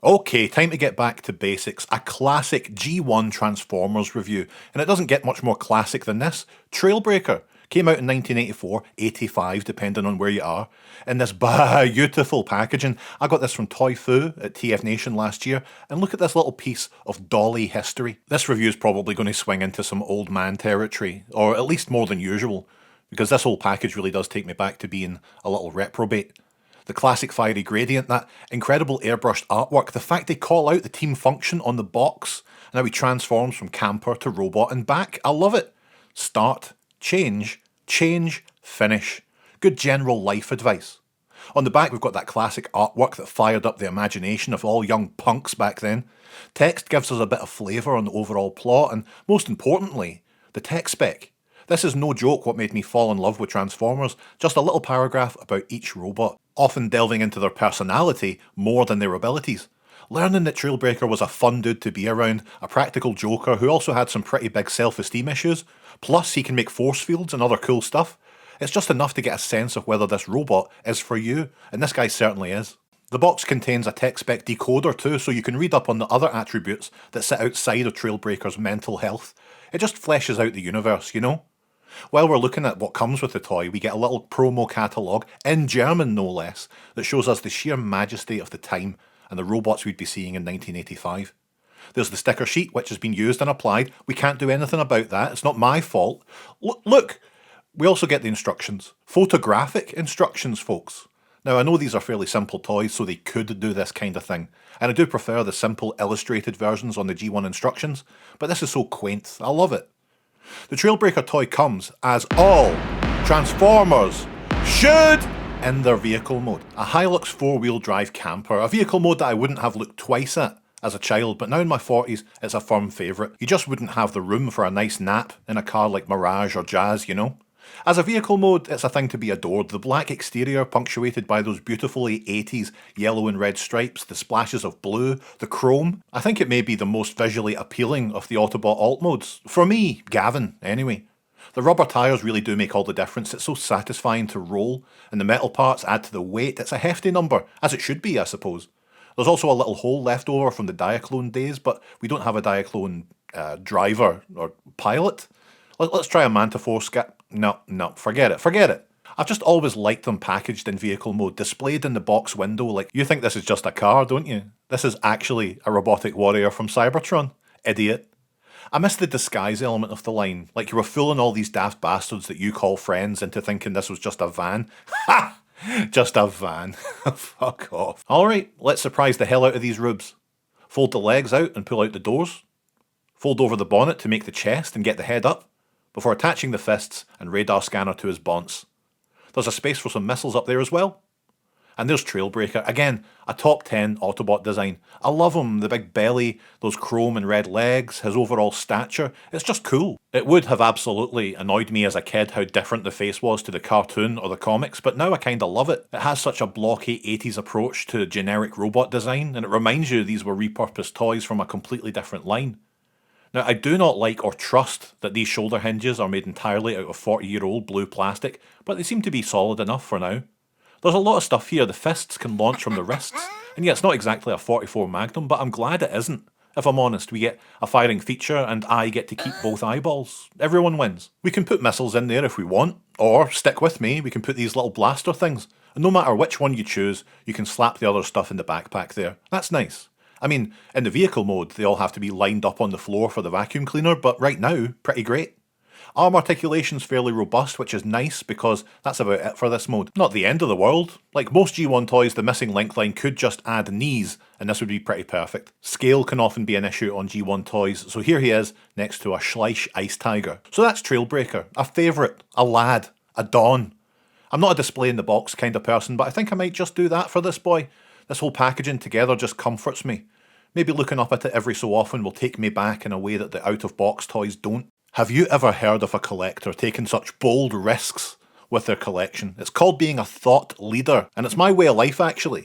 Okay, time to get back to basics. A classic G1 Transformers review, and it doesn't get much more classic than this. Trailbreaker came out in 1984, 85, depending on where you are, in this beautiful packaging. I got this from Toy Fu at TF Nation last year, and look at this little piece of dolly history. This review is probably going to swing into some old man territory, or at least more than usual, because this whole package really does take me back to being a little reprobate. The classic fiery gradient, that incredible airbrushed artwork, the fact they call out the team function on the box, and how he transforms from camper to robot and back. I love it. Start, change, finish. Good general life advice. On the back we've got that classic artwork that fired up the imagination of all young punks back then. Text gives us a bit of flavour on the overall plot, and most importantly, the tech spec. This is no joke what made me fall in love with Transformers, just a little paragraph about each robot, often delving into their personality more than their abilities. Learning that Trailbreaker was a fun dude to be around, a practical joker who also had some pretty big self-esteem issues, plus he can make force fields and other cool stuff. It's just enough to get a sense of whether this robot is for you, and this guy certainly is. The box contains a tech spec decoder too, so you can read up on the other attributes that sit outside of Trailbreaker's mental health. It just fleshes out the universe, you know? While we're looking at what comes with the toy, we get a little promo catalogue, in German no less, that shows us the sheer majesty of the time and the robots we'd be seeing in 1985. There's the sticker sheet, which has been used and applied. We can't do anything about that, it's not my fault. Look! We also get the instructions. Photographic instructions, folks. Now I know these are fairly simple toys, so they could do this kind of thing, and I do prefer the simple illustrated versions on the G1 instructions, but this is so quaint, I love it. The Trailbreaker toy comes, as all Transformers should, in their vehicle mode. A Hilux 4-wheel drive camper, a vehicle mode that I wouldn't have looked twice at as a child, but now in my 40s it's a firm favourite. You just wouldn't have the room for a nice nap in a car like Mirage or Jazz, you know? As a vehicle mode, it's a thing to be adored. The black exterior punctuated by those beautifully 80s yellow and red stripes, the splashes of blue, the chrome. I think it may be the most visually appealing of the Autobot alt modes. For me, Gavin, anyway. The rubber tyres really do make all the difference. It's so satisfying to roll, and the metal parts add to the weight. It's a hefty number, as it should be, I suppose. There's also a little hole left over from the Diaclone days, but we don't have a Diaclone driver or pilot. Let's try a Mantiforce No, forget it. I've just always liked them packaged in vehicle mode, displayed in the box window like, you think this is just a car, don't you? This is actually a robotic warrior from Cybertron. Idiot. I miss the disguise element of the line, like you were fooling all these daft bastards that you call friends into thinking this was just a van. Ha! Just a van. Fuck off. Alright, let's surprise the hell out of these rubes. Fold the legs out and pull out the doors. Fold over the bonnet to make the chest and get the head up, before attaching the fists and radar scanner to his bonce. There's a space for some missiles up there as well. And there's Trailbreaker, again, a top 10 Autobot design. I love him, the big belly, those chrome and red legs, his overall stature, it's just cool. It would have absolutely annoyed me as a kid how different the face was to the cartoon or the comics, but now I kinda love it. It has such a blocky 80s approach to generic robot design, and it reminds you these were repurposed toys from a completely different line. Now, I do not like or trust that these shoulder hinges are made entirely out of 40-year-old blue plastic, but they seem to be solid enough for now. There's a lot of stuff here. The fists can launch from the wrists, and yeah, it's not exactly a 44 Magnum, but I'm glad it isn't. If I'm honest, we get a firing feature, and I get to keep both eyeballs. Everyone wins. We can put missiles in there if we want, or, stick with me, we can put these little blaster things, and no matter which one you choose, you can slap the other stuff in the backpack there. That's nice. I mean, in the vehicle mode, they all have to be lined up on the floor for the vacuum cleaner, but right now, pretty great. Arm articulation's fairly robust, which is nice because that's about it for this mode. Not the end of the world. Like most G1 toys, the missing link line could just add knees, and this would be pretty perfect. Scale can often be an issue on G1 toys, so here he is, next to a Schleich Ice Tiger. So that's Trailbreaker, a favourite, a lad, a Don. I'm not a display in the box kind of person, but I think I might just do that for this boy. This whole packaging together just comforts me. Maybe looking up at it every so often will take me back in a way that the out-of-box toys don't. Have you ever heard of a collector taking such bold risks with their collection? It's called being a thought leader, and it's my way of life actually.